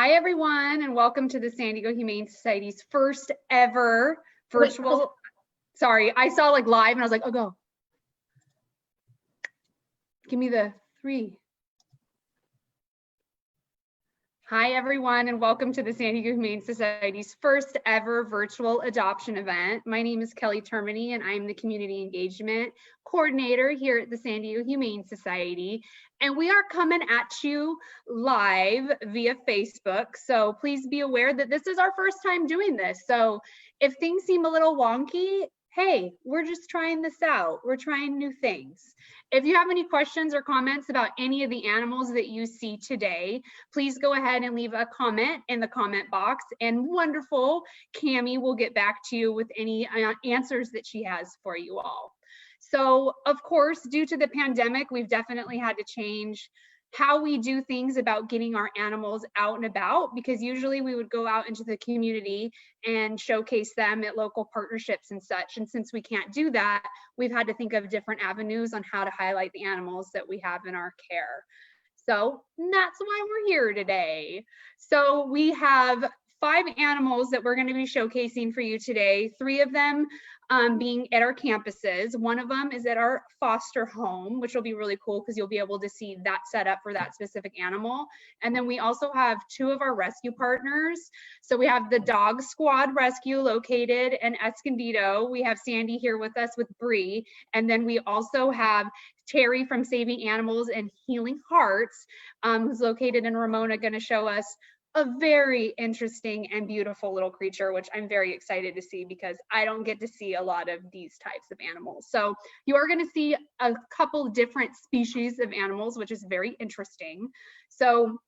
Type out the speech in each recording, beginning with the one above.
Hi, everyone, and welcome to the San Diego Humane Society's first ever virtual. Sorry, I saw like live and I was like, oh, go. Give me the 3. Hi, everyone, and welcome to the San Diego Humane Society's first ever virtual adoption event. My name is Kelly Termini, and I'm the Community Engagement Coordinator here at the San Diego Humane Society. And we are coming at you live via Facebook. So please be aware that this is our first time doing this. So if things seem a little wonky, hey, we're just trying this out. We're trying new things. If you have any questions or comments about any of the animals that you see today, please go ahead and leave a comment in the comment box, and wonderful Cami will get back to you with any answers that she has for you all. So, of course, due to the pandemic, we've definitely had to change how we do things about getting our animals out and about, because usually we would go out into the community and showcase them at local partnerships and such. And since we can't do that, we've had to think of different avenues on how to highlight the animals that we have in our care. So that's why we're here today. So we have 5 animals that we're going to be showcasing for you today. 3 of them being at our campuses. One of them is at our foster home, which will be really cool because you'll be able to see that setup for that specific animal. And then we also have 2 of our rescue partners. So we have the Dog Squad Rescue located in Escondido. We have Sandy here with us with Brie. And then we also have Terry from Saving Animals and Healing Hearts, who's located in Ramona, going to show us a very interesting and beautiful little creature, which I'm very excited to see because I don't get to see a lot of these types of animals. So you are going to see a couple different species of animals, which is very interesting. So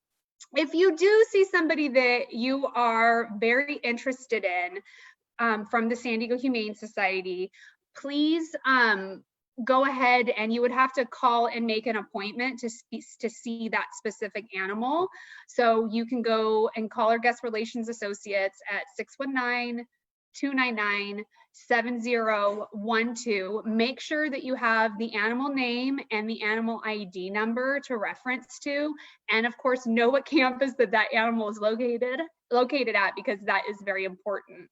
if you do see somebody that you are very interested in from the San Diego Humane Society, please go ahead and you would have to call and make an appointment to see that specific animal. So you can go and call our guest relations associates at 619-299-7012. Make sure that you have the animal name and the animal ID number to reference to, and of course know what campus that animal is located at, because that is very important.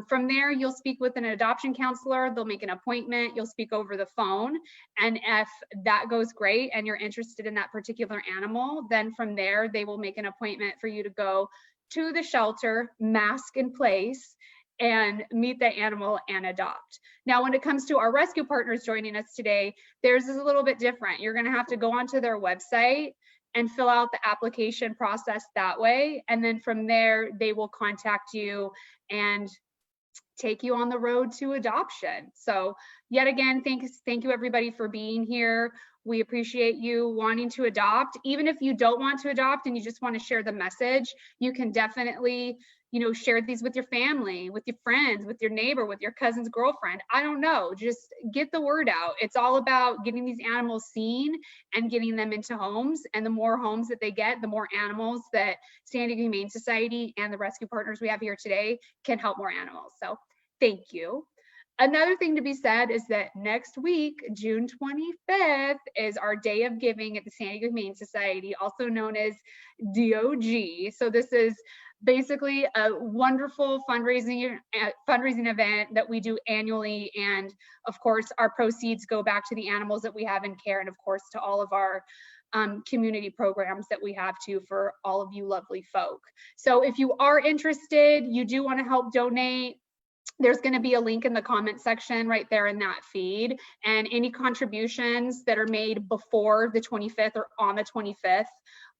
From there, you'll speak with an adoption counselor. They'll make an appointment. You'll speak over the phone. And if that goes great and you're interested in that particular animal, then from there, they will make an appointment for you to go to the shelter, mask in place, and meet the animal and adopt. Now, when it comes to our rescue partners joining us today, theirs is a little bit different. You're going to have to go onto their website and fill out the application process that way. And then from there, they will contact you and take you on the road to adoption. So yet again, thank you everybody for being here. We appreciate you wanting to adopt. Even if you don't want to adopt and you just want to share the message, you can definitely, share these with your family, with your friends, with your neighbor, with your cousin's girlfriend. I don't know, just get the word out. It's all about getting these animals seen and getting them into homes. And the more homes that they get, the more animals that San Diego Humane Society and the rescue partners we have here today can help more animals. So thank you. Another thing to be said is that next week, June 25th, is our Day of Giving at the San Diego Humane Society, also known as DOG. So this is basically a wonderful fundraising event that we do annually. And of course, our proceeds go back to the animals that we have in care, and of course, to all of our community programs that we have too for all of you lovely folk. So if you are interested, you do want to help donate, there's going to be a link in the comment section right there in that feed, and any contributions that are made before the 25th or on the 25th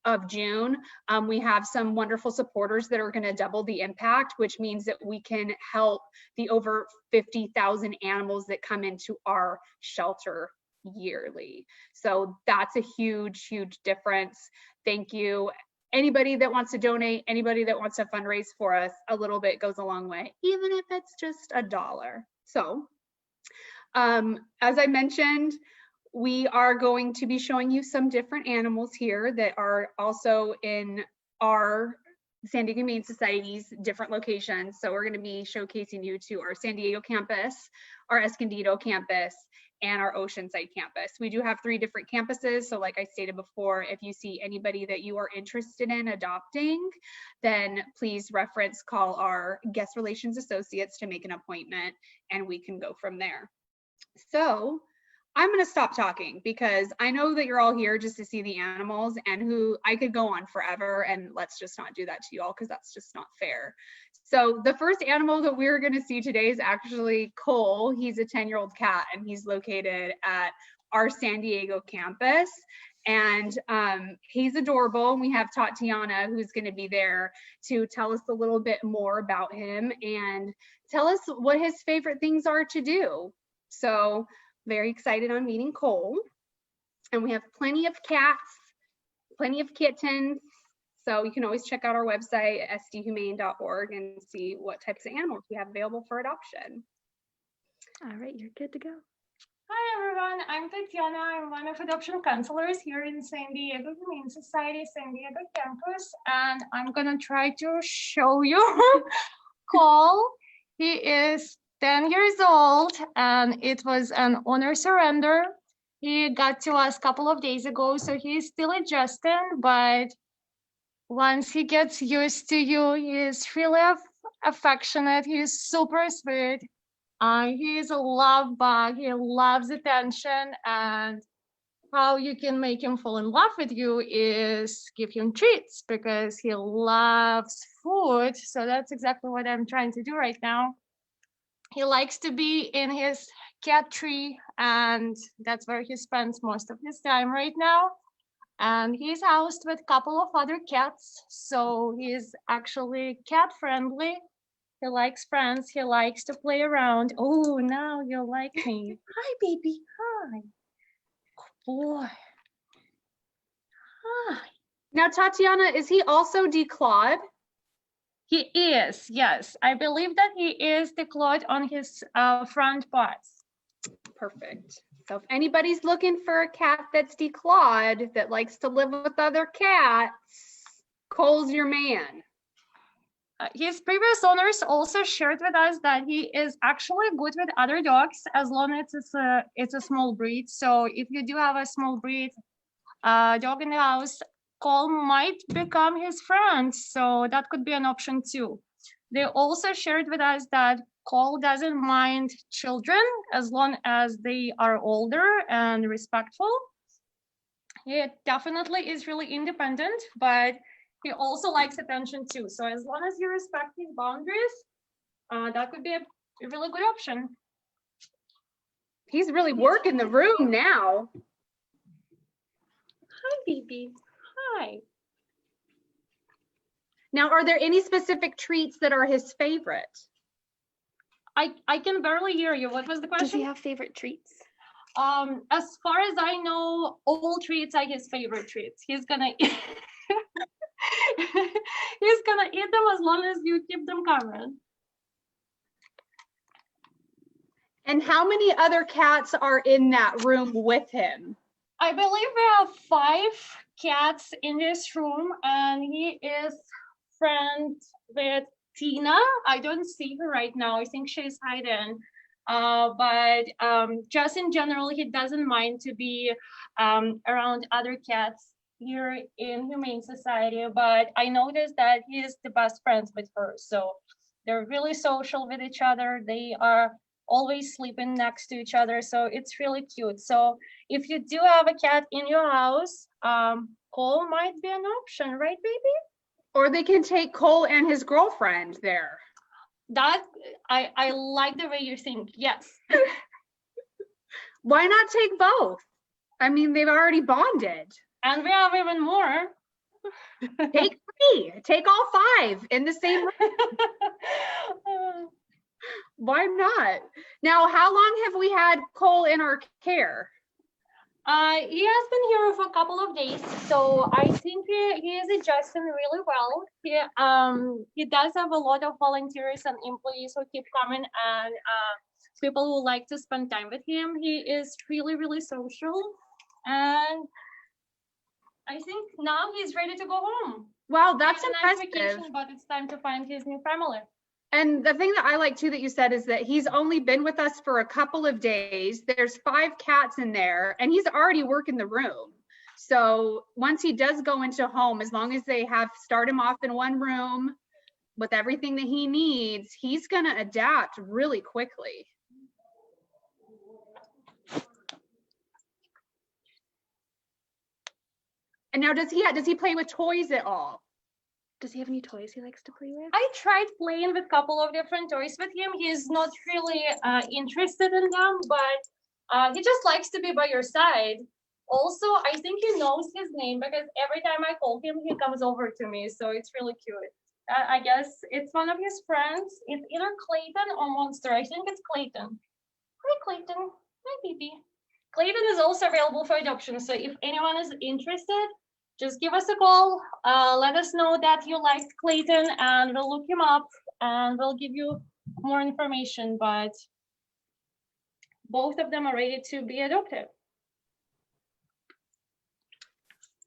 of June, we have some wonderful supporters that are going to double the impact, which means that we can help the over 50,000 animals that come into our shelter yearly. So that's a huge, huge difference. Thank you. Anybody that wants to donate, anybody that wants to fundraise for us, a little bit goes a long way, even if it's just $1. So as I mentioned, we are going to be showing you some different animals here that are also in our San Diego Humane Society's different locations. So we're going to be showcasing you to our San Diego campus, our Escondido campus, and our Oceanside campus. We do have 3 different campuses. So like I stated before, if you see anybody that you are interested in adopting, then please call our guest relations associates to make an appointment, and we can go from there. So I'm going to stop talking because I know that you're all here just to see the animals, and I could go on forever, and let's just not do that to you all because that's just not fair. So the first animal that we're going to see today is actually Cole. He's a 10-year-old cat, and he's located at our San Diego campus. And he's adorable. We have Tatiana, who's going to be there to tell us a little bit more about him and tell us what his favorite things are to do. So very excited on meeting Cole. And we have plenty of cats, plenty of kittens. So you can always check out our website, sdhumane.org, and see what types of animals we have available for adoption. All right, you're good to go. Hi everyone, I'm Tatiana. I'm one of adoption counselors here in San Diego Humane Society, San Diego campus, and I'm gonna try to show you Cole. He is 10 years old, and it was an honor surrender. He got to us a couple of days ago, so he's still adjusting, but once he gets used to you, he is really affectionate. He's super sweet. He's a love bug. He loves attention, and how you can make him fall in love with you is give him treats because he loves food. So that's exactly what I'm trying to do right now. He likes to be in his cat tree, and that's where he spends most of his time right now. And he's housed with a couple of other cats, so he's actually cat friendly. He likes friends. He likes to play around. Oh, now you like me. Hi, baby. Hi. Good boy. Hi. Now, Tatiana, is he also declawed? He is, yes. I believe that he is declawed on his front paws. Perfect. So if anybody's looking for a cat that's declawed, that likes to live with other cats, Cole's your man. His previous owners also shared with us that he is actually good with other dogs as long as it's a small breed. So if you do have a small breed dog in the house, Cole might become his friend. So that could be an option too. They also shared with us that Cole doesn't mind children as long as they are older and respectful. He definitely is really independent, but he also likes attention too. So as long as you respect his boundaries, that could be a really good option. He's really working the room now. Hi, baby. Hi. Now, are there any specific treats that are his favorite? I can barely hear you. What was the question? Does he have favorite treats? As far as I know, all treats are his favorite treats. He's gonna eat. He's gonna eat them as long as you keep them covered. And how many other cats are in that room with him? I believe we have 5 cats in this room, and he is friends with Tina. I don't see her right now. I think she's hiding. But just in general, he doesn't mind to be around other cats here in Humane Society. But I noticed that he is the best friends with her. So they're really social with each other. They are always sleeping next to each other. So it's really cute. So if you do have a cat in your house, Cole might be an option, right, baby? Or they can take Cole and his girlfriend there. That I like the way you think. Yes. Why not take both? I mean, they've already bonded. And we have even more. Take 3. Take all 5 in the same room. Why not? Now, how long have we had Cole in our care? He has been here for a couple of days, so I think he is adjusting really well. He does have a lot of volunteers and employees who keep coming, and people who like to spend time with him. He is really, really social, and I think now he's ready to go home. Wow, that's a nice impressive. vacation, but it's time to find his new family. And the thing that I like too that you said is that he's only been with us for a couple of days. There's 5 cats in there and he's already working the room. So once he does go into a home, as long as they start him off in one room with everything that he needs, he's gonna adapt really quickly. And now does he play with toys at all? Does he have any toys he likes to play with? I tried playing with a couple of different toys with him. He's not really interested in them, but he just likes to be by your side. Also, I think he knows his name because every time I call him, he comes over to me. So it's really cute. I guess it's one of his friends. It's either Clayton or Monster. I think it's Clayton. Hi, Clayton. Hi, baby. Clayton is also available for adoption. So if anyone is interested, just give us a call. Let us know that you liked Clayton and we'll look him up and we'll give you more information. But both of them are ready to be adopted.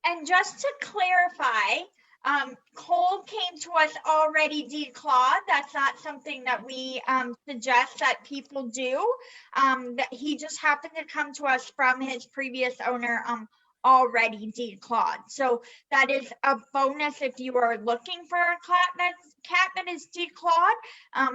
And just to clarify, Cole came to us already declawed. That's not something that we suggest that people do. That he just happened to come to us from his previous owner already declawed. So that is a bonus if you are looking for a cat that is declawed.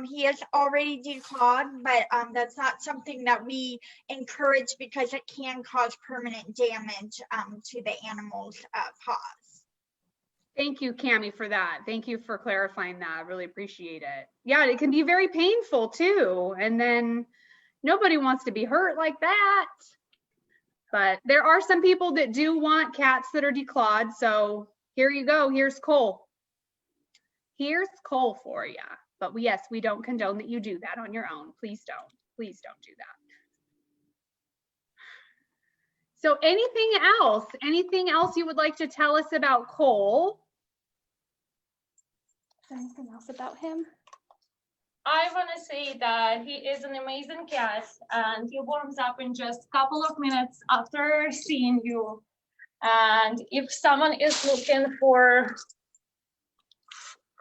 He is already declawed, but that's not something that we encourage because it can cause permanent damage to the animal's paws. Thank you, Cammie, for that. Thank you for clarifying that. I really appreciate it. Yeah, it can be very painful too. And then nobody wants to be hurt like that. But there are some people that do want cats that are declawed. So here you go. Here's Cole. Here's Cole for you. But yes, we don't condone that you do that on your own. Please don't. Please don't do that. So anything else? Anything else you would like to tell us about Cole? Anything else about him? I want to say that he is an amazing cat and he warms up in just a couple of minutes after seeing you. And if someone is looking for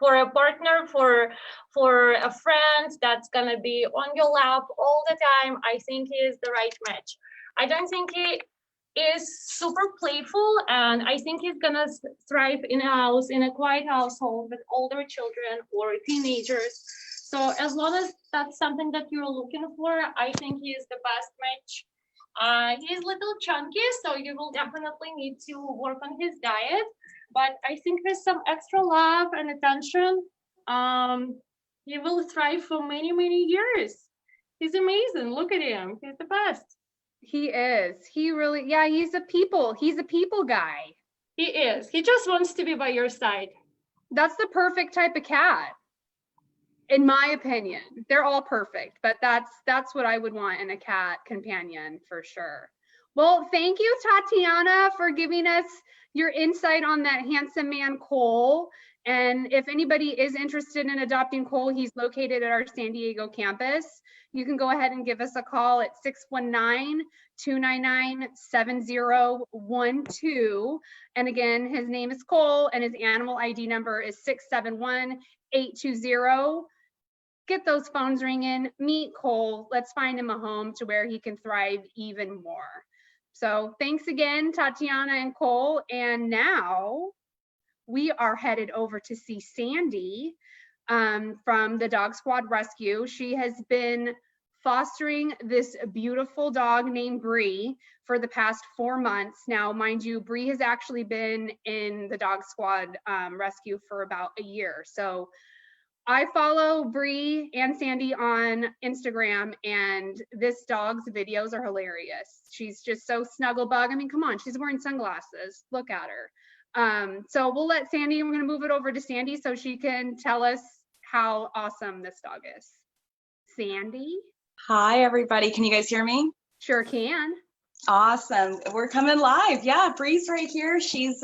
a partner, for a friend that's gonna be on your lap all the time, I think he is the right match. I don't think he is super playful, and I think he's gonna thrive in a house, in a quiet household with older children or teenagers. So as long as that's something that you're looking for, I think he is the best match. He's a little chunky, so you will definitely need to work on his diet. But I think with some extra love and attention, he will thrive for many, many years. He's amazing. Look at him. He's the best. He is. He really, yeah, he's a people guy. He is. He just wants to be by your side. That's the perfect type of cat. In my opinion, they're all perfect, but that's what I would want in a cat companion for sure. Well, thank you, Tatiana, for giving us your insight on that handsome man, Cole. And if anybody is interested in adopting Cole, he's located at our San Diego campus. You can go ahead and give us a call at 619-299-7012. And again, his name is Cole and his animal ID number is 671-820. Get those phones ringing, meet Cole. Let's find him a home to where he can thrive even more. So thanks again, Tatiana and Cole. And now we are headed over to see Sandy from the Dog Squad Rescue. She has been fostering this beautiful dog named Brie for the past 4 months. Now, mind you, Brie has actually been in the Dog Squad Rescue for about a year. So I follow Brie and Sandy on Instagram, and this dog's videos are hilarious. She's just so snuggle bug. I mean, come on, she's wearing sunglasses. Look at her. So we'll let Sandy, we're gonna move it over to Sandy so she can tell us how awesome this dog is. Sandy? Hi, everybody. Can you guys hear me? Sure can. Awesome. We're coming live. Yeah, Bree's right here. She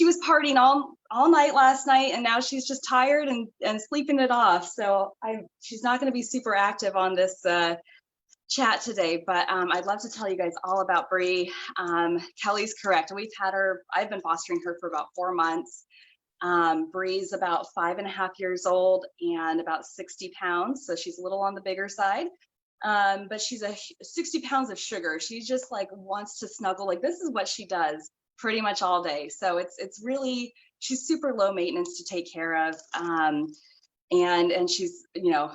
was partying all night last night, and now she's just tired and sleeping it off. So she's not going to be super active on this chat today, but I'd love to tell you guys all about Brie. Kelly's correct. I've been fostering her for about 4 months, Brie's about 5.5 years old and about 60 pounds. So she's a little on the bigger side. But she's 60 pounds of sugar. She just like wants to snuggle. Like this is what she does pretty much all day. So it's really, she's super low maintenance to take care of. And she's, you know,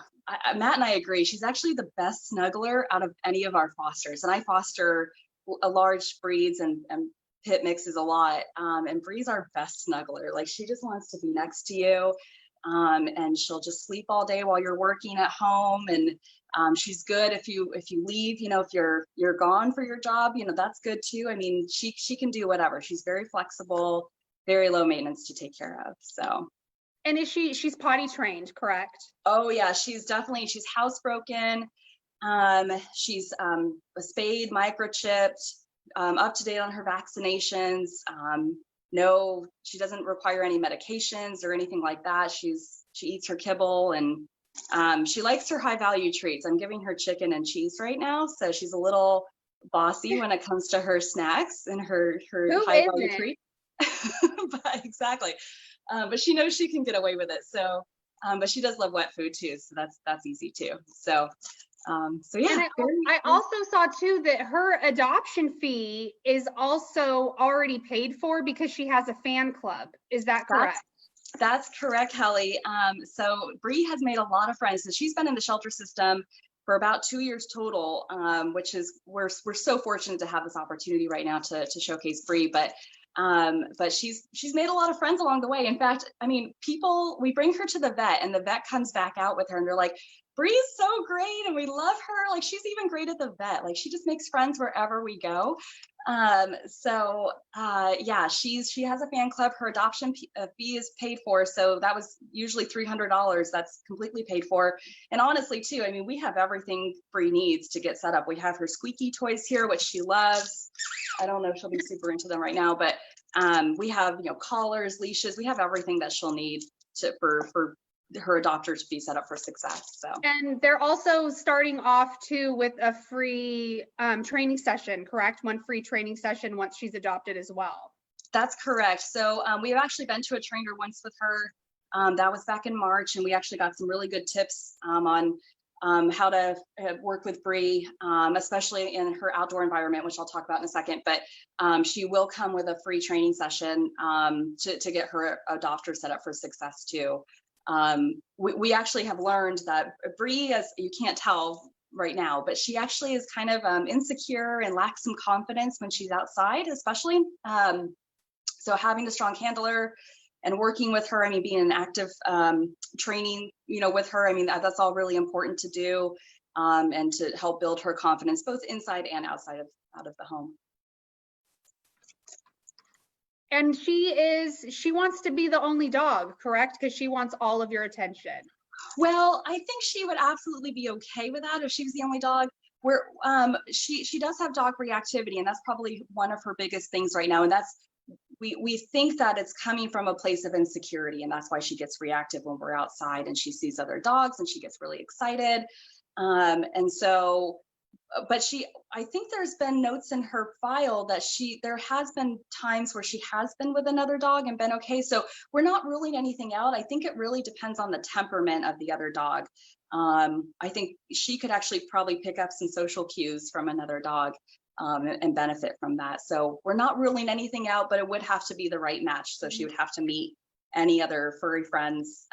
Matt and I agree, she's actually the best snuggler out of any of our fosters. And I foster a large breeds and pit mixes a lot. And Brie's our best snuggler. Like she just wants to be next to you. And she'll just sleep all day while you're working at home. And she's good if you leave, you know, if you're gone for your job, you know, that's good too. I mean, she can do whatever. She's very flexible, very low maintenance to take care of. So. And is she's potty trained, correct? Oh yeah, she's housebroken. She's spayed, microchipped, up to date on her vaccinations. No, she doesn't require any medications or anything like that. She eats her kibble, and she likes her high value treats. I'm giving her chicken and cheese right now, so she's a little bossy when it comes to her snacks and her high value treats. But exactly. But she knows she can get away with it. So, but she does love wet food too. So that's easy too. So, yeah. And I also saw too that her adoption fee is also already paid for because she has a fan club. Is that correct? That's correct, Kelly. So Brie has made a lot of friends. So she's been in the shelter system for about 2 years total, which is, we're so fortunate to have this opportunity right now to showcase Brie. But she's made a lot of friends along the way. In fact, I mean, we bring her to the vet and the vet comes back out with her and they're like, Brie's so great and we love her. Like she's even great at the vet. Like she just makes friends wherever we go. Yeah, she has a fan club. Her adoption fee is paid for. So that was usually $300. That's completely paid for. And honestly too, I mean, we have everything Brie needs to get set up. We have her squeaky toys here, which she loves. I don't know if she'll be super into them right now, but we have, you know, collars, leashes. We have everything that she'll need for her adopter to be set up for success. So. And they're also starting off too with a free training session, correct? One free training session once she's adopted as well. That's correct. So we've actually been to a trainer once with her. That was back in March, and we actually got some really good tips on how to work with Brie, especially in her outdoor environment, which I'll talk about in a second. But she will come with a free training session to get her adopter set up for success too. We actually have learned that Brie, as you can't tell right now, but she actually is kind of insecure and lacks some confidence when she's outside, especially. So having a strong handler and working with her, I mean, being an active training, you know, with her, I mean, that's all really important to do, and to help build her confidence, both inside and out of the home. And she wants to be the only dog, correct? Because she wants all of your attention. Well, I think she would absolutely be okay with that if she was the only dog. She does have dog reactivity, and that's probably one of her biggest things right now. And that's, we think that it's coming from a place of insecurity, and that's why she gets reactive when we're outside and she sees other dogs and she gets really excited. And so, but I think there's been notes in her file that there has been times where she has been with another dog and been okay. So we're not ruling anything out. I think it really depends on the temperament of the other dog. I think she could actually probably pick up some social cues from another dog and benefit from that. So we're not ruling anything out, but it would have to be the right match. So she would have to meet any other furry friends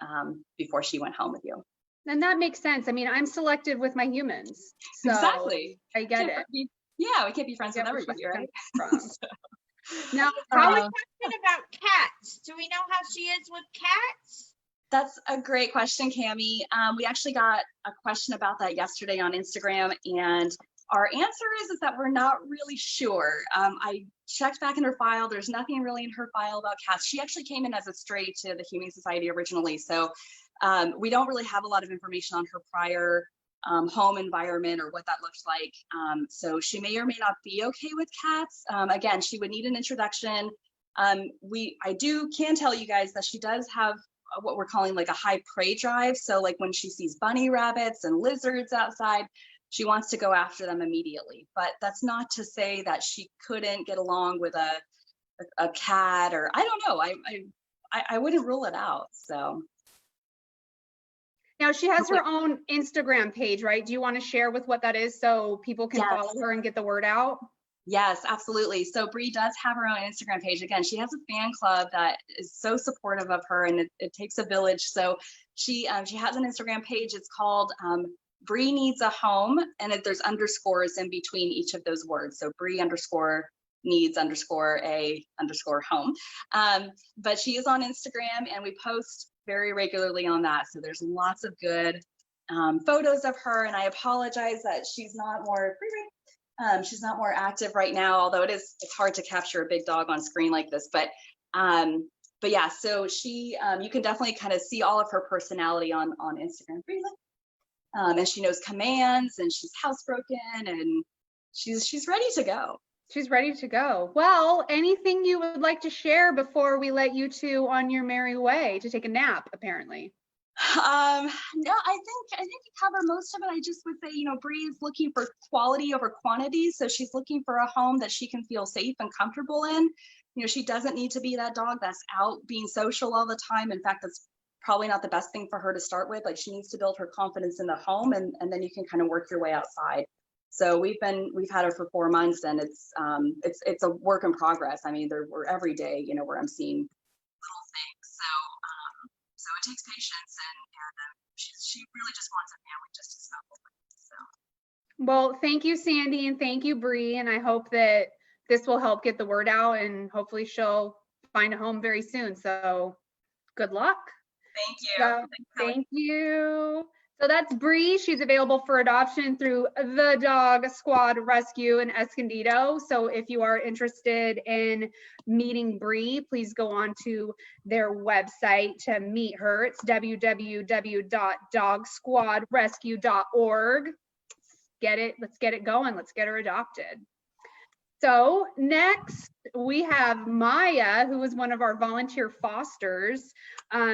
before she went home with you. And that makes sense. I mean, I'm selective with my humans. So exactly. I get it. Yeah, we can't be friends with everybody, right? Now, how is question about cats? Do we know how she is with cats? That's a great question, Cammie. We actually got a question about that yesterday on Instagram, and our answer is that we're not really sure. I checked back in her file. There's nothing really in her file about cats. She actually came in as a stray to the Humane Society originally, so we don't really have a lot of information on her prior home environment or what that looked like. So she may or may not be okay with cats. Again, she would need an introduction. I can tell you guys that she does have what we're calling like a high prey drive. So like when she sees bunny rabbits and lizards outside, she wants to go after them immediately. But that's not to say that she couldn't get along with a cat, or I don't know. I wouldn't rule it out. So. Now she has her own Instagram page, right? Do you want to share with what that is so people can follow her and get the word out? Yes, absolutely. So Brie does have her own Instagram page. Again, she has a fan club that is so supportive of her, and it takes a village. So she has an Instagram page. It's called Brie Needs a Home, and there's underscores in between each of those words. So Brie underscore needs underscore a underscore home. But she is on Instagram, and we post very regularly on that. So there's lots of good photos of her, and I apologize that she's not more active right now, although it's hard to capture a big dog on screen like this. But yeah, so she you can definitely kind of see all of her personality on Instagram. And she knows commands, and she's housebroken, and she's ready to go. She's ready to go. Well, anything you would like to share before we let you two on your merry way to take a nap, apparently? No, I think you covered most of it. I just would say, Brie is looking for quality over quantity. So she's looking for a home that she can feel safe and comfortable in. She doesn't need to be that dog that's out being social all the time. In fact, that's probably not the best thing for her to start with. Like, she needs to build her confidence in the home, and then you can kind of work your way outside. So we've had her for 4 months, and it's a work in progress. I mean, we're every day, where I'm seeing little things. So it takes patience, and she really just wants a family just to snuggle with. So. Well, thank you, Sandy, and thank you, Brie, and I hope that this will help get the word out, and hopefully she'll find a home very soon. So good luck. Thank you. Thank you. So that's Brie. She's available for adoption through the Dog Squad Rescue in Escondido. So if you are interested in meeting Brie, please go on to their website to meet her. It's www.dogsquadrescue.org. Let's get it going. Let's get her adopted. So next we have Maya, who is one of our volunteer fosters.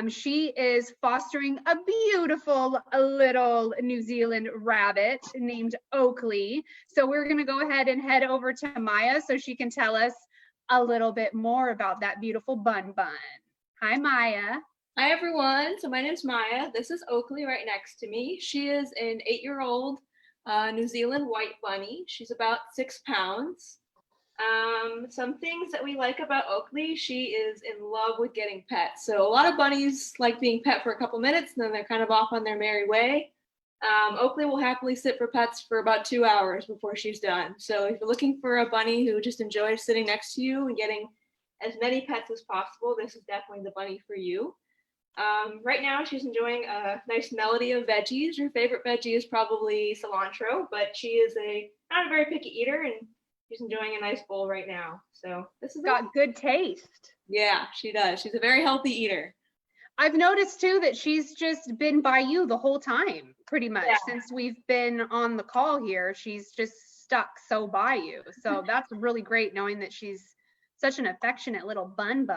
She is fostering a beautiful little New Zealand rabbit named Oakley. So we're going to go ahead and head over to Maya so she can tell us a little bit more about that beautiful bun. Hi, Maya. Hi, everyone. So my name's Maya. This is Oakley right next to me. She is an 8-year-old New Zealand white bunny. She's about 6 pounds. Some things that we like about Oakley: she is in love with getting pets. So a lot of bunnies like being pet for a couple minutes, and then they're kind of off on their merry way. Oakley will happily sit for pets for about 2 hours before she's done. So if you're looking for a bunny who just enjoys sitting next to you and getting as many pets as possible, this is definitely the bunny for you. Right now she's enjoying a nice melody of veggies. Her favorite veggie is probably cilantro, but she is not a very picky eater, and she's enjoying a nice bowl right now. So this is got good taste. Yeah, she does. She's a very healthy eater. I've noticed too that she's just been by you the whole time, pretty much. Yeah. Since we've been on the call here, she's just stuck so by you. So that's really great knowing that she's such an affectionate little bun.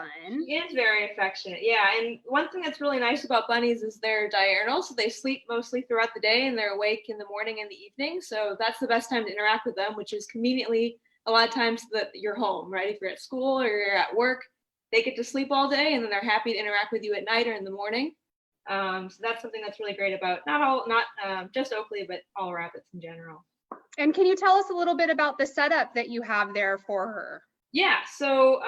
She is very affectionate, yeah. And one thing that's really nice about bunnies is they're diurnal, so they sleep mostly throughout the day and they're awake in the morning and the evening. So that's the best time to interact with them, which is conveniently a lot of times that you're home, right? If you're at school or you're at work, they get to sleep all day, and then they're happy to interact with you at night or in the morning. So that's something that's really great about not just Oakley, but all rabbits in general. And can you tell us a little bit about the setup that you have there for her? Yeah, so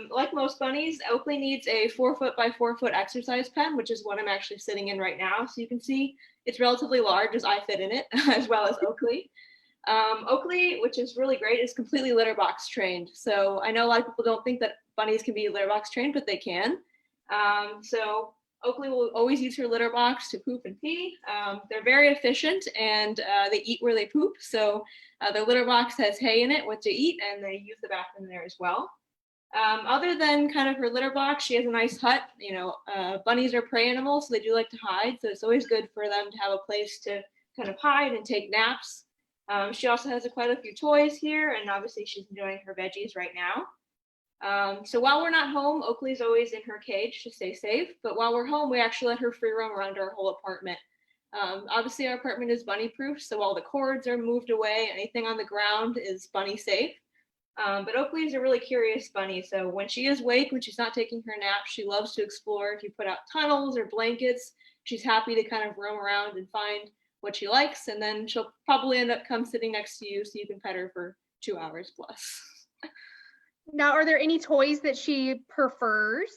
like most bunnies, Oakley needs a 4-foot by 4-foot exercise pen, which is what I'm actually sitting in right now. So you can see it's relatively large as I fit in it, as well as Oakley. Oakley, which is really great, is completely litter box trained. So I know a lot of people don't think that bunnies can be litter box trained, but they can. So Oakley will always use her litter box to poop and pee. They're very efficient, and they eat where they poop. So their litter box has hay in it, what to eat, and they use the bathroom there as well. Other than kind of her litter box, she has a nice hut. Bunnies are prey animals, so they do like to hide. So it's always good for them to have a place to kind of hide and take naps. She also has quite a few toys here, and obviously she's enjoying her veggies right now. So while we're not home, Oakley's always in her cage to stay safe. But while we're home, we actually let her free roam around our whole apartment. Obviously, our apartment is bunny proof, so all the cords are moved away. Anything on the ground is bunny safe. But Oakley is a really curious bunny. So when she is awake, when she's not taking her nap, she loves to explore. If you put out tunnels or blankets, she's happy to kind of roam around and find what she likes. And then she'll probably end up come sitting next to you so you can pet her for 2 hours plus. Now, are there any toys that she prefers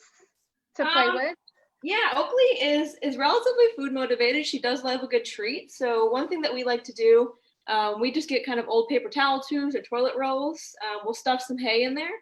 to play with? Yeah, Oakley is relatively food motivated. She does love a good treat. So one thing that we like to do, we just get kind of old paper towel tubes or toilet rolls. We'll stuff some hay in there,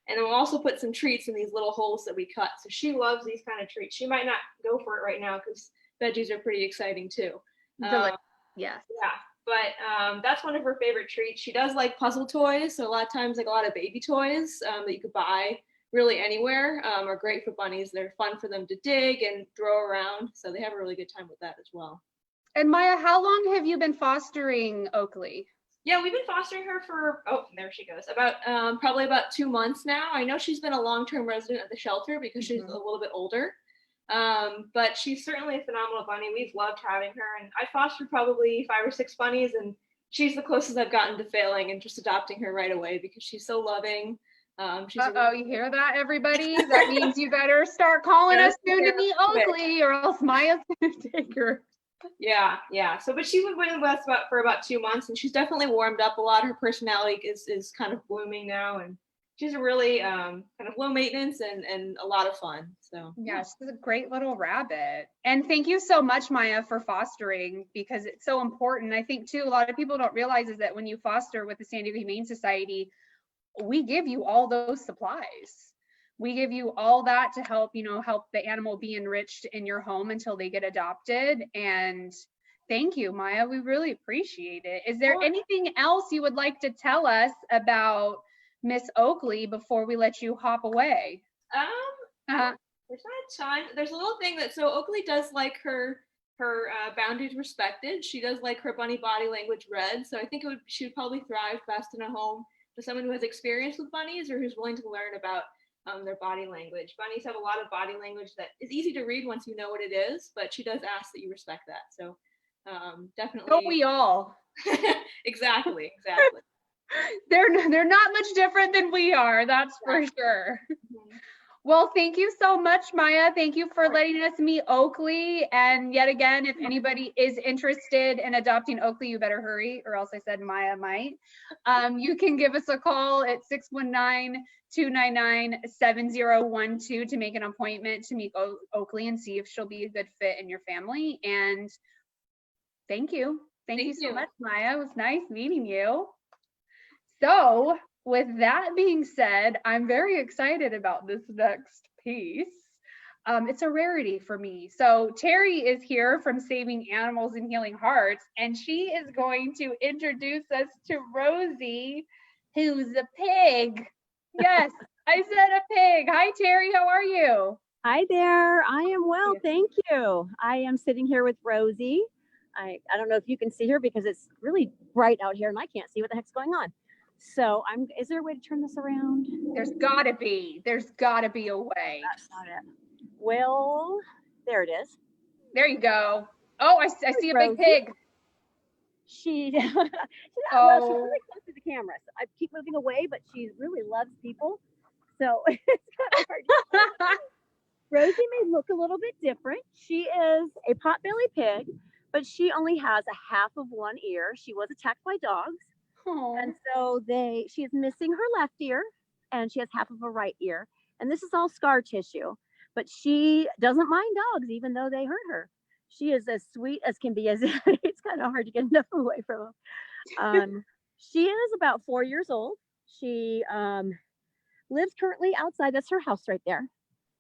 and then we'll also put some treats in these little holes that we cut. So she loves these kind of treats. She might not go for it right now because veggies are pretty exciting too. Delicious. Yes. Yeah, but that's one of her favorite treats. She does like puzzle toys. So a lot of times, like a lot of baby toys that you could buy really anywhere are great for bunnies. They're fun for them to dig and throw around. So they have a really good time with that as well. And Maya, how long have you been fostering Oakley? Yeah, we've been fostering her for, oh, there she goes, about probably about 2 months now. I know she's been a long-term resident at the shelter because she's a little bit older. But she's certainly a phenomenal bunny. We've loved having her. And I fostered probably 5 or 6 bunnies, and she's the closest I've gotten to failing and just adopting her right away because she's so loving. You hear that, everybody? That means you better start calling us soon to meet Oakley, or else Maya's gonna take her. Yeah. So, but she's been with us for about 2 months, and she's definitely warmed up a lot. Her personality is kind of blooming now, and she's a really kind of low maintenance and a lot of fun. So yeah, she's a great little rabbit. And thank you so much, Maya, for fostering, because it's so important. I think too, a lot of people don't realize is that when you foster with the San Diego Humane Society, we give you all those supplies. We give you all that to help, help the animal be enriched in your home until they get adopted. And thank you, Maya. We really appreciate it. Is there anything else you would like to tell us about Miss Oakley before we let you hop away? There's not a ton. There's a little thing so Oakley does like her boundaries respected. She does like her bunny body language read. So I think she would probably thrive best in a home with someone who has experience with bunnies or who's willing to learn about their body language. Bunnies have a lot of body language that is easy to read once you know what it is, but she does ask that you respect that. So definitely. Don't we all? Exactly. They're not much different than we are, that's for sure. Well, thank you so much, Maya. Thank you for letting us meet Oakley. And yet again, if anybody is interested in adopting Oakley, you better hurry, or else I said Maya might. You can give us a call at 619-299-7012 to make an appointment to meet Oakley and see if she'll be a good fit in your family. And thank you. Thank you so much, Maya. It was nice meeting you. So with that being said, I'm very excited about this next piece. It's a rarity for me. So Terry is here from Saving Animals and Healing Hearts, and she is going to introduce us to Rosie, who's a pig. Yes, I said a pig. Hi, Terry. How are you? Hi there. I am well, thank you. I am sitting here with Rosie. I don't know if you can see her because it's really bright out here and I can't see what the heck's going on. So is there a way to turn this around? There's gotta be a way. That's not it. Well, there it is. There you go. Oh, I see a big pig. She's really close to the camera. So I keep moving away, but she really loves people. So it's kind of hard to Rosie may look a little bit different. She is a potbelly pig, but she only has a half of one ear. She was attacked by dogs. Aww. And so she is missing her left ear and she has half of a right ear. And this is all scar tissue, but she doesn't mind dogs, even though they hurt her. She is as sweet as can be. It's kind of hard to get enough away from them. She is about 4 years old. She lives currently outside. That's her house right there.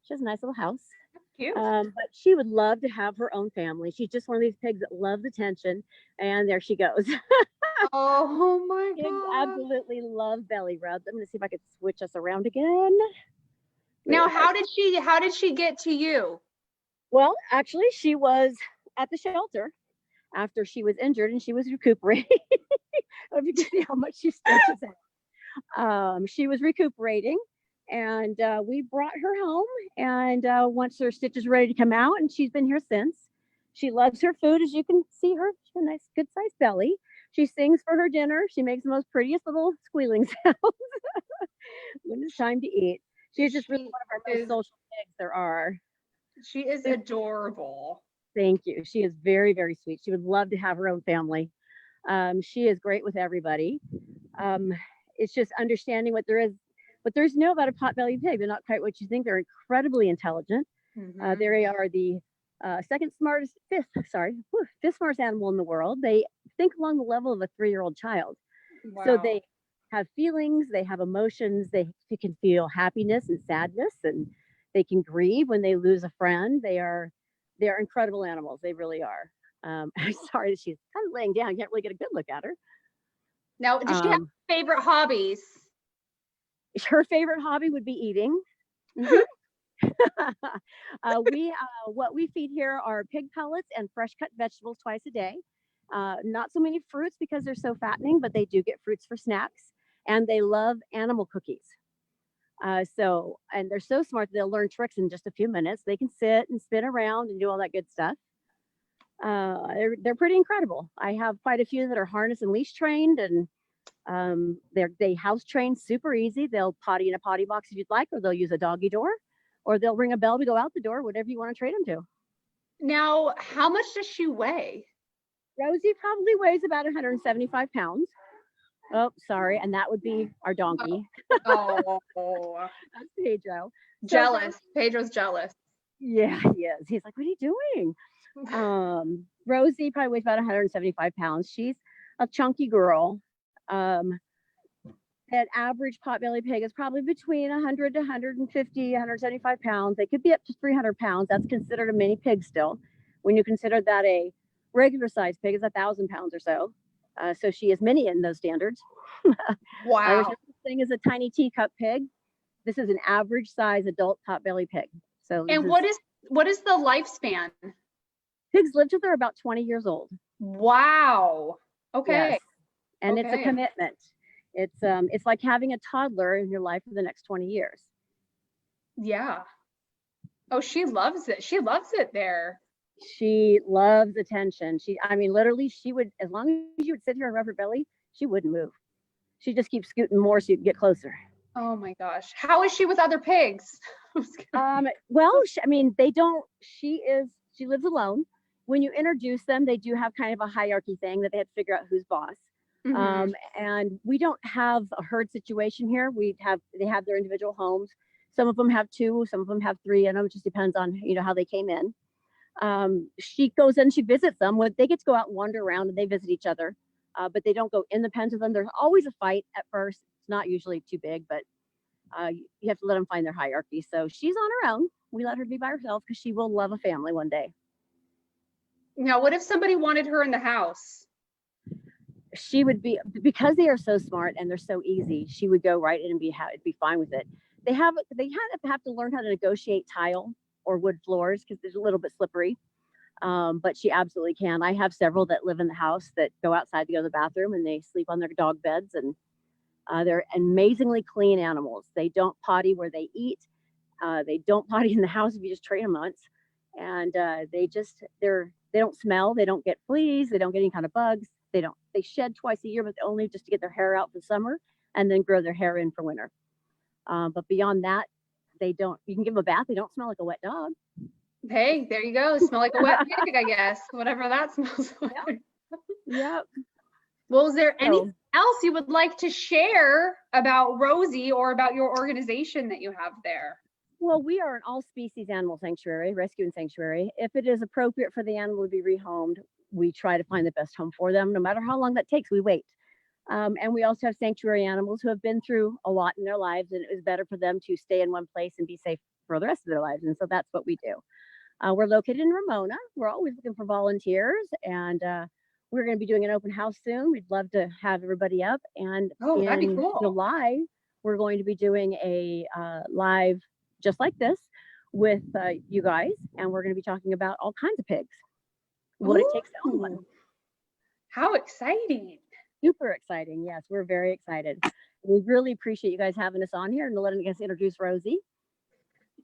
She has a nice little house. Cute. But she would love to have her own family. She's just one of these pigs that loves attention. And there she goes. Oh my Pigs God. absolutely love belly rubs. I'm gonna see if I could switch us around again. Now, how did she get to you? Well, actually, she was at the shelter after she was injured and she was recuperating. I don't know if you can see how much she stretches out. She was recuperating and we brought her home, and once her stitch is ready to come out, and she's been here since. She loves her food, as you can see her. She's a nice, good sized belly. She sings for her dinner. She makes the most prettiest little squealing sounds when it's time to eat. She's just really one of our most social pigs there are. She is adorable. Thank you. She is very, very sweet. She would love to have her own family. She is great with everybody. It's just understanding what there is know about a potbelly pig. They're not quite what you think. They're incredibly intelligent. They are the fifth smartest animal in the world. They think along the level of a 3-year-old child. Wow. So they have feelings, they have emotions, they can feel happiness and sadness, and they can grieve when they lose a friend. They are incredible animals. They really are. I'm sorry that she's kind of laying down. You can't really get a good look at her. Now, does she have favorite hobbies? Her favorite hobby would be eating. What we feed here are pig pellets and fresh cut vegetables twice a day. Not so many fruits because they're so fattening, but they do get fruits for snacks, and they love animal cookies. And they're so smart that they'll learn tricks in just a few minutes. They can sit and spin around and do all that good stuff. They're pretty incredible. I have quite a few that are harness and leash trained, and they house trained super easy. They'll potty in a potty box if you'd like, or they'll use a doggy door, or they'll ring a bell to go out the door, whatever you want to train them to. Now, how much does she weigh? Rosie probably weighs about 175 pounds. Oh, sorry. And that would be our donkey. Oh, that's Pedro. Jealous. Pedro's jealous. Yeah, he is. He's like, what are you doing? Rosie probably weighs about 175 pounds. She's a chunky girl. That average potbelly pig is probably between 100 to 150, 175 pounds. They could be up to 300 pounds. That's considered a mini pig still. When you consider that a regular size pig is 1,000 pounds or so. So she is mini in those standards. Wow. There's no such thing as a tiny teacup pig. This is an average size adult potbelly pig. So and what is the lifespan? Pigs live till they're about 20 years old. Wow. Okay. Yes. And it's a commitment. It's like having a toddler in your life for the next 20 years. Yeah. Oh, she loves it. She loves it there. She loves attention. Literally, she would, as long as you would sit here and rub her belly, she wouldn't move. She just keeps scooting more so you can get closer. Oh my gosh. How is she with other pigs? She lives alone. When you introduce them, they do have kind of a hierarchy thing that they have to figure out who's boss. And we don't have a herd situation here. They have their individual homes. Some of them have 2, some of them have 3 in them. It just depends on, how they came in. She goes in, she visits them. They get to go out and wander around, and they visit each other, but they don't go in the pens with them. There's always a fight at first. It's not usually too big, but you have to let them find their hierarchy. So she's on her own. We let her be by herself because she will love a family one day. Now, what if somebody wanted her in the house? She would be, because they are so smart and they're so easy, she would go right in and be fine with it. They have to learn how to negotiate tile or wood floors because they're a little bit slippery. But she absolutely can. I have several that live in the house that go outside to go to the bathroom, and they sleep on their dog beds, and they're amazingly clean animals. They don't potty where they eat. They don't potty in the house if you just train them once. And they don't smell. They don't get fleas. They don't get any kind of bugs. They shed twice a year, but only just to get their hair out for summer and then grow their hair in for winter. But beyond that, you can give them a bath. They don't smell like a wet dog. Hey, there you go. Smell like a wet pig, I guess. Whatever that smells like. Yep. Well, is there anything else you would like to share about Rosie or about your organization that you have there? Well, we are an all-species animal sanctuary, rescue and sanctuary. If it is appropriate for the animal to be rehomed, we try to find the best home for them. No matter how long that takes, we wait. And we also have sanctuary animals who have been through a lot in their lives, and it is better for them to stay in one place and be safe for the rest of their lives. And so that's what we do. We're located in Ramona. We're always looking for volunteers, and we're going to be doing an open house soon. We'd love to have everybody up. And that'd be cool. July, we're going to be doing a live just like this with you guys, and we're going to be talking about all kinds of pigs, what it takes to own one. How exciting. Super exciting. Yes, we're very excited. We really appreciate you guys having us on here and letting us introduce Rosie.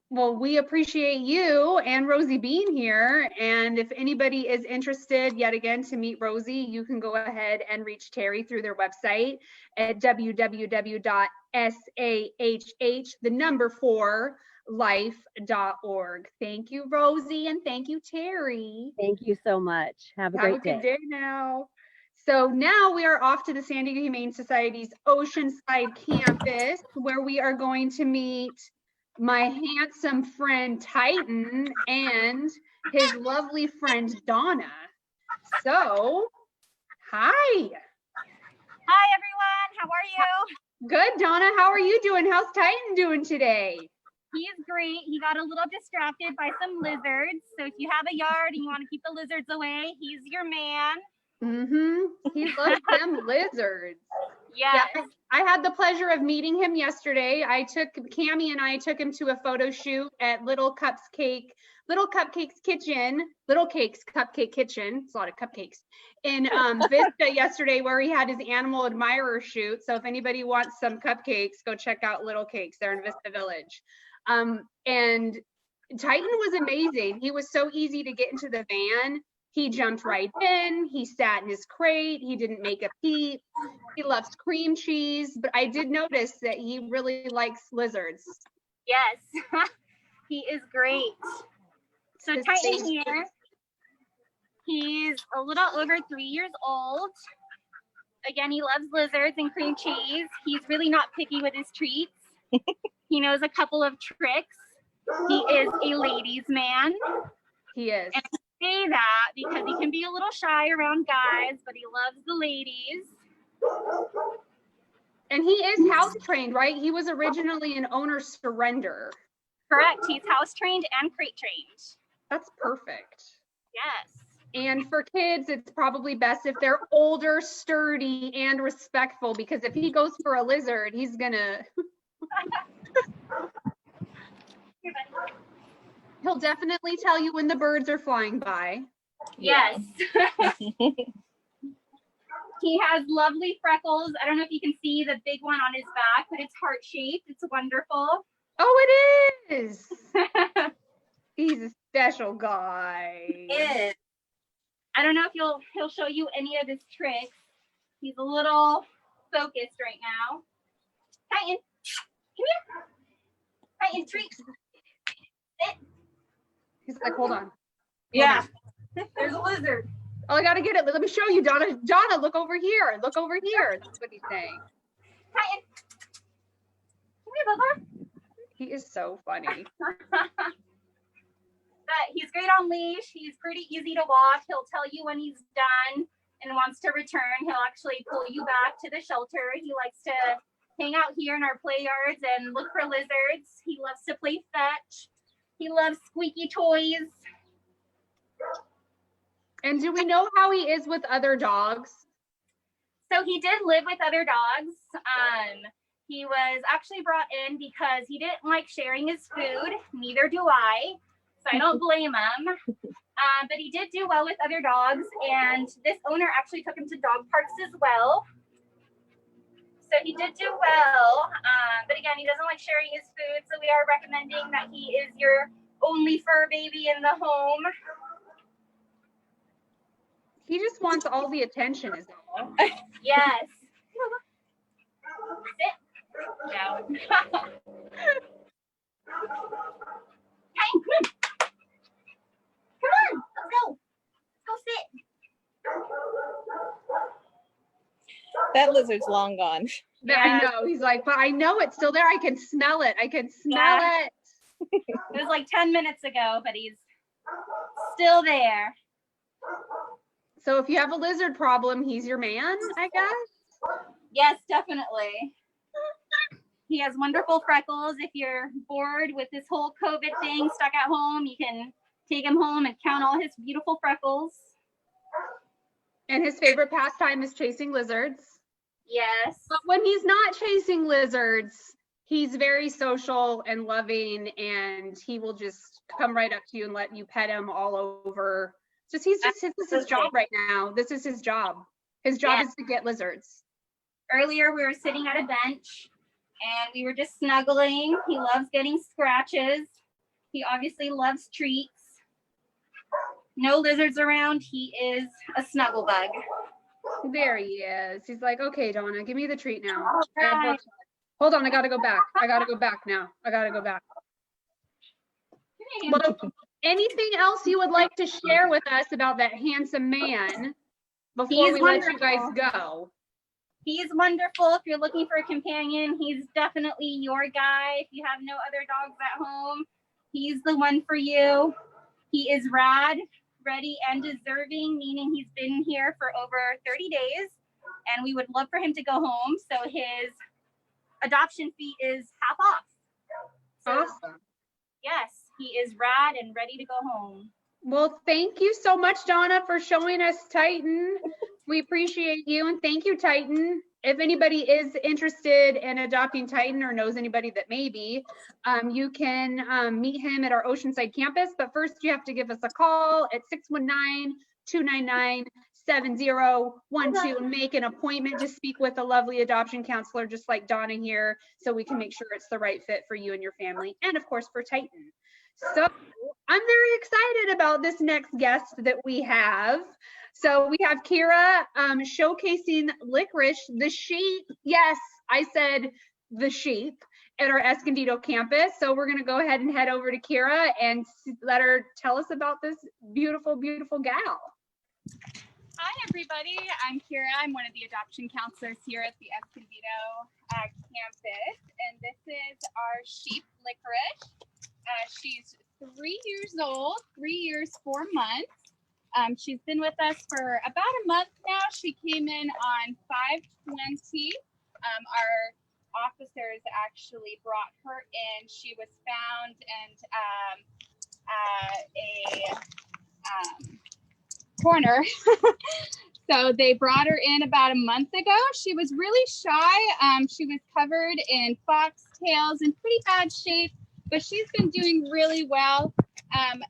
Well, we appreciate you and Rosie being here. And if anybody is interested yet again to meet Rosie, you can go ahead and reach Terry through their website at www.sah4life.org. Thank you, Rosie, and thank you, Terry. Thank you so much. Have a Have great a good day. day now. So now we are off to the San Diego Humane Society's Oceanside campus, where we are going to meet my handsome friend Titan and his lovely friend Donna. So, hi. Hi everyone, how are you? Good, Donna. How are you doing? How's Titan doing today? He's great. He got a little distracted by some lizards. So if you have a yard and you want to keep the lizards away, he's your man. He loves them lizards. Yes. Yeah, I had the pleasure of meeting him yesterday. Cammie and I took him to a photo shoot at Little Cupcakes Kitchen. It's a lot of cupcakes in Vista yesterday, where he had his animal admirer shoot. So if anybody wants some cupcakes, go check out Little Cakes. They're in Vista Village. And Titan was amazing. He was so easy to get into the van. He jumped right in. He sat in his crate. He didn't make a peep. He loves cream cheese, but I did notice that he really likes lizards. Yes. He is great. So His Titan face- here, he's a little over 3 years old. Again, he loves lizards and cream cheese. He's really not picky with his treats. He knows a couple of tricks. He is a ladies' man. He is. And I say that because he can be a little shy around guys, but he loves the ladies. And he is house trained, right? He was originally an owner surrender. Correct. He's house trained and crate trained. That's perfect. Yes. And for kids, it's probably best if they're older, sturdy, and respectful, because if he goes for a lizard, he's gonna he'll definitely tell you when the birds are flying by. Yes. He has lovely freckles. I don't know if you can see the big one on his back, but it's heart-shaped. It's wonderful. Oh, it is. He's a special guy. Is. I don't know if he'll show you any of his tricks. He's a little focused right now. Titan, come here. Titan, treat. Sit. He's like, hold on. Yeah. There's a lizard. Oh, I gotta get it. Let me show you, Donna. Donna, look over here. Look over here. That's what he's saying. Titan. Come here, Bubba. He is so funny. But he's great on leash. He's pretty easy to walk. He'll tell you when he's done and wants to return. He'll actually pull you back to the shelter. He likes to hang out here in our play yards and look for lizards. He loves to play fetch. He loves squeaky toys. And do we know how he is with other dogs? So he did live with other dogs. He was actually brought in because he didn't like sharing his food. Neither do I. So I don't blame him. But he did do well with other dogs. And this owner actually took him to dog parks as well. So he did do well. But again, he doesn't like sharing his food. So we are recommending that he is your only fur baby in the home. He just wants all the attention, is all. Yes. Sit. Down. Hey, come on. Come on, let's go. Let's go sit. That lizard's long gone. I know. He's like, but I know it's still there. I can smell it. I can smell it. It was like 10 minutes ago, but he's still there. So if you have a lizard problem, he's your man, I guess. Yes, definitely. He has wonderful freckles. If you're bored with this whole COVID thing, stuck at home, you can take him home and count all his beautiful freckles. And his favorite pastime is chasing lizards. Yes. But when he's not chasing lizards, he's very social and loving, and he will just come right up to you and let you pet him all over. This is his job right now. This is his job. His job is to get lizards. Earlier, we were sitting at a bench and we were just snuggling. He loves getting scratches. He obviously loves treats. No lizards around. He is a snuggle bug. There he is. He's like, okay, Donna, give me the treat now. Right. Hold on, I gotta go back. I gotta go back now. I gotta go back. Well, anything else you would like to share with us about that handsome man before we let you guys go? He's wonderful. If you're looking for a companion, he's definitely your guy. If you have no other dogs at home, he's the one for you. He is rad, ready, and deserving, meaning he's been here for over 30 days, and we would love for him to go home. So his adoption fee is half off. So, Awesome. yes, he is rad and ready to go home. Well, thank you so much, Donna, for showing us Titan. We appreciate you, and thank you, Titan. If anybody is interested in adopting Titan or knows anybody that may be, you can meet him at our Oceanside campus. But first, you have to give us a call at 619-299-7012 and make an appointment to speak with a lovely adoption counselor, just like Donna here, so we can make sure it's the right fit for you and your family, and of course for Titan. So I'm very excited about this next guest that we have. So we have Kira showcasing Licorice, the sheep. Yes, I said the sheep at our Escondido campus. So we're going to go ahead and head over to Kira and let her tell us about this beautiful, beautiful gal. Hi, everybody. I'm Kira. I'm one of the adoption counselors here at the Escondido campus. And this is our sheep, Licorice. She's 3 years old, 3 years, 4 months. She's been with us for about a month now. She came in on 5/20. Our officers actually brought her in. She was found and a corner. So they brought her in about a month ago. She was really shy. She was covered in foxtails in pretty bad shape, but she's been doing really well.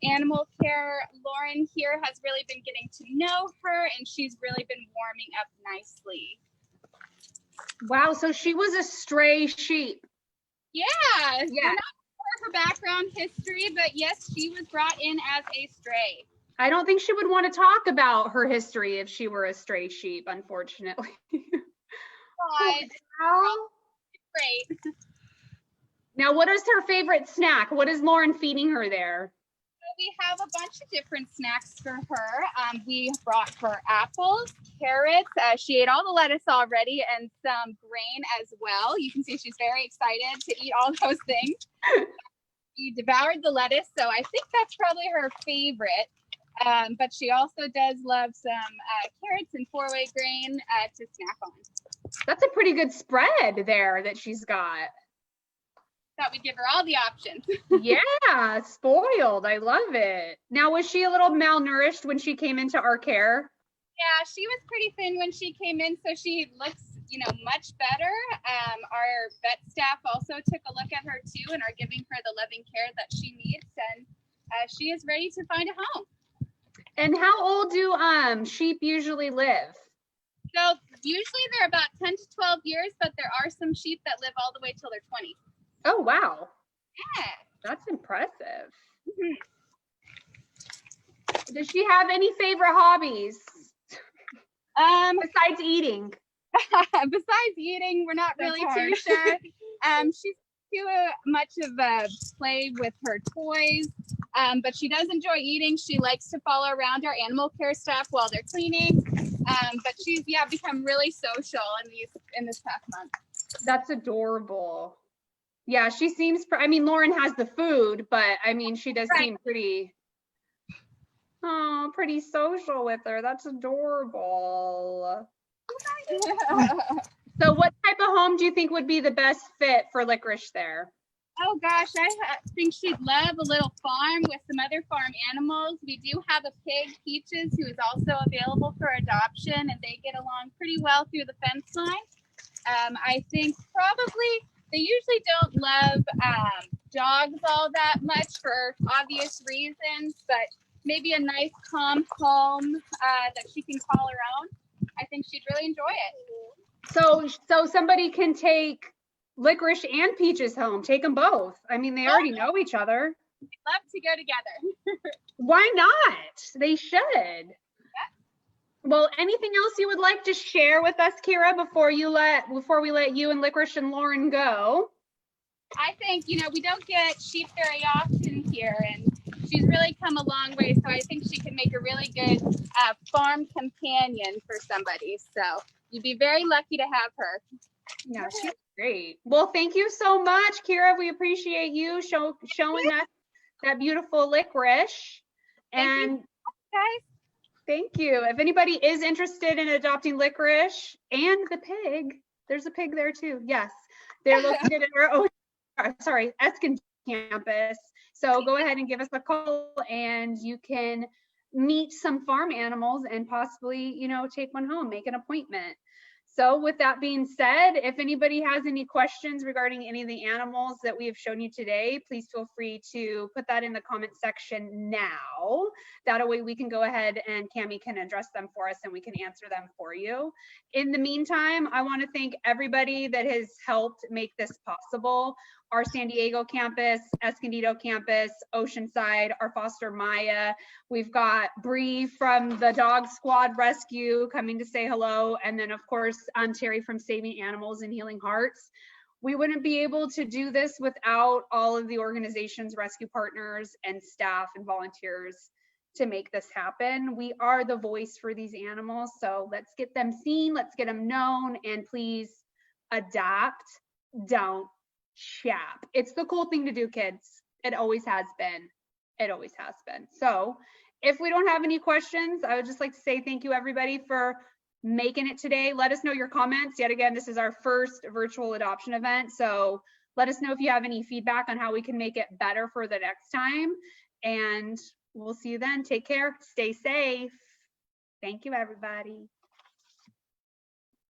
Animal care, Lauren here has really been getting to know her, and she's really been warming up nicely. Wow, so she was a stray sheep. Yeah. We're not sure of her background history, but yes, she was brought in as a stray. I don't think she would want to talk about her history if she were a stray sheep, unfortunately. But great. Now, what is her favorite snack? What is Lauren feeding her there? We have a bunch of different snacks for her. We brought her apples, carrots. She ate all the lettuce already and some grain as well. You can see she's very excited to eat all those things. She devoured the lettuce, so I think that's probably her favorite. But she also does love some carrots and 4-way grain to snack on. That's a pretty good spread there that she's got. Thought we'd give her all the options. Yeah, spoiled. I love it. Now, was she a little malnourished when she came into our care? Yeah, she was pretty thin when she came in, so she looks, much better. Our vet staff also took a look at her too and are giving her the loving care that she needs, and she is ready to find a home. And how old do sheep usually live? So usually they're about 10 to 12 years, but there are some sheep that live all the way till they're 20. Oh, wow. Yeah. That's impressive. Mm-hmm. Does she have any favorite hobbies? Besides eating. Besides eating, we're not really too sure. She's too much of a play with her toys, but she does enjoy eating. She likes to follow around our animal care staff while they're cleaning. But she's become really social in this past month. That's adorable. Yeah, she seems, Lauren has the food, but she does seem pretty social with her. That's adorable. So what type of home do you think would be the best fit for Licorice there? Oh gosh, I think she'd love a little farm with some other farm animals. We do have a pig, Peaches, who is also available for adoption, and they get along pretty well through the fence line. I think probably they usually don't love dogs all that much for obvious reasons, but maybe a nice calm home that she can call her own. I think she'd really enjoy it. So somebody can take Licorice and Peaches home. Take them both. They already know each other. love to go together. Why not? They should. Well, anything else you would like to share with us, Kira, before we let you and Licorice and Lauren go? I think, you know, we don't get sheep very often here, and she's really come a long way. So I think she can make a really good farm companion for somebody. So you'd be very lucky to have her. Yeah, she's great. Well, thank you so much, Kira. We appreciate you showing us that beautiful Licorice. And Guys. thank you. If anybody is interested in adopting Licorice and the pig, there's a pig there too. Yes, they're located at our Eskin campus. So go ahead and give us a call, and you can meet some farm animals and possibly, you know, take one home, make an appointment. So with that being said, if anybody has any questions regarding any of the animals that we have shown you today, please feel free to put that in the comment section now. That way we can go ahead and Cami can address them for us and we can answer them for you. In the meantime, I want to thank everybody that has helped make this possible. Our San Diego campus, Escondido campus, Oceanside, our foster Maya. We've got Brie from the Dog Squad Rescue coming to say hello. And then of course, Terry from Saving Animals and Healing Hearts. We wouldn't be able to do this without all of the organization's rescue partners and staff and volunteers to make this happen. We are the voice for these animals. So let's get them seen, let's get them known, and please adapt, don't chap. It's the cool thing to do, kids. It always has been. It always has been. So if we don't have any questions, I would just like to say thank you everybody for making it today. Let us know your comments. Yet again, this is our first virtual adoption event. So let us know if you have any feedback on how we can make it better for the next time. And we'll see you then. Take care. Stay safe. Thank you, everybody.